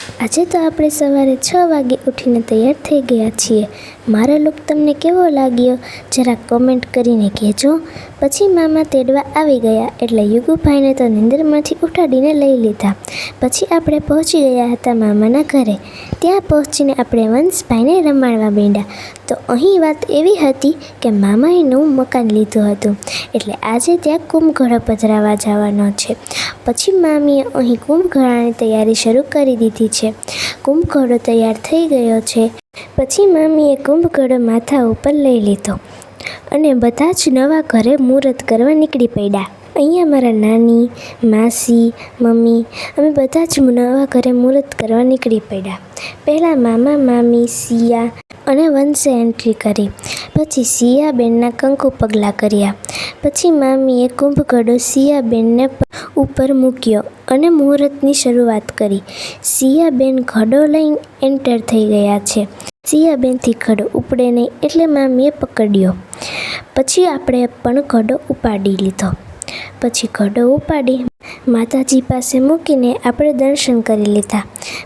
આજે તો આપણે સવારે 6 વાગે ઉઠીને તૈયાર થઈ ગયા છીએ. મારો લુક તમને કેવો લાગ્યો જરા કોમેન્ટ કરીને કહેજો. પછી મામા તેડવા આવી ગયા એટલે યુગુભાઈને તો નિંદરમાંથી ઉઠાડીને લઈ લીધા. પછી આપણે પહોંચી ગયા હતા મામાના ઘરે. ત્યાં પહોંચીને આપણે વંશભાઈને રમાડવા માંડ્યા. તો અહીં વાત એવી હતી કે મામાએ નવું મકાન લીધું હતું એટલે આજે ત્યાં કુંભઘડો પધરાવવા જવાનો છે. પછી મામીએ અહીં કુંભઘડાની તૈયારી શરૂ કરી દીધી છે. કુંભઘડો તૈયાર થઈ ગયો છે. પછી મામીએ કુંભઘડો માથા ઉપર લઈ લીધો અને બધા જ નવા ઘરે મુહૂર્ત કરવા નીકળી પડ્યા. અહીંયા મારા નાની, માસી, મમ્મી અમે બધા જ નવા ઘરે મુહૂર્ત કરવા નીકળી પડ્યા. પહેલાં મામા, મામી, સિયા અને વંશે એન્ટ્રી કરી. પછી સિયાબેનના કંકુ પગલાં કર્યા. પછી મામીએ કુંભઘડો સિયાબેનને ઉપર મૂક્યો અને મુહૂર્તની શરૂઆત કરી. સિયાબેન ઘડો લઈને એન્ટર થઈ ગયા છે. સિયાબેનથી ઘડો ઉપડે નહીં એટલે મામીએ પકડ્યો. પછી આપણે પણ ઘડો ઉપાડી લીધો. પછી ઘડો ઉપાડી માતાજી પાસે મૂકીને આપણે દર્શન કરી લીધા.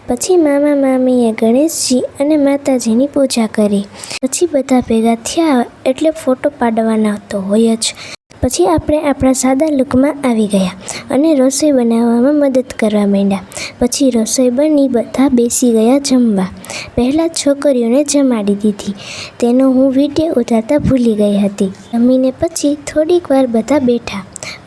પછી મામા મામીએ ગણેશજી અને માતાજીની પૂજા કરી. પછી બધા ભેગા થયા એટલે ફોટો પાડવાના તો હોય જ. પછી આપણે આપણા સાદા લુકમાં આવી ગયા અને રસોઈ બનાવવામાં મદદ કરવા માંડ્યા. પછી રસોઈ બની બધા બેસી ગયા જમવા. પહેલાં છોકરીઓને જમાડી દીધી. તેનો હું વિડીયો ઉતારતા ભૂલી ગઈ હતી. જમીને પછી થોડીક વાર બધા બેઠા,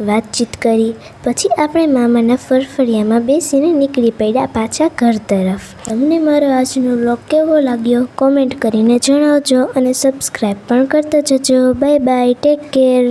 વાતચીત કરી. પછી આપણે મામાના ફરફરિયામાં બેસીને નીકળી પડ્યા પાછા ઘર તરફ. તમને મારો આજનો વ્લોગ કેવો લાગ્યો કોમેન્ટ કરીને જણાવજો અને સબસ્ક્રાઈબ પણ કરતા જજો. Bye bye, take care.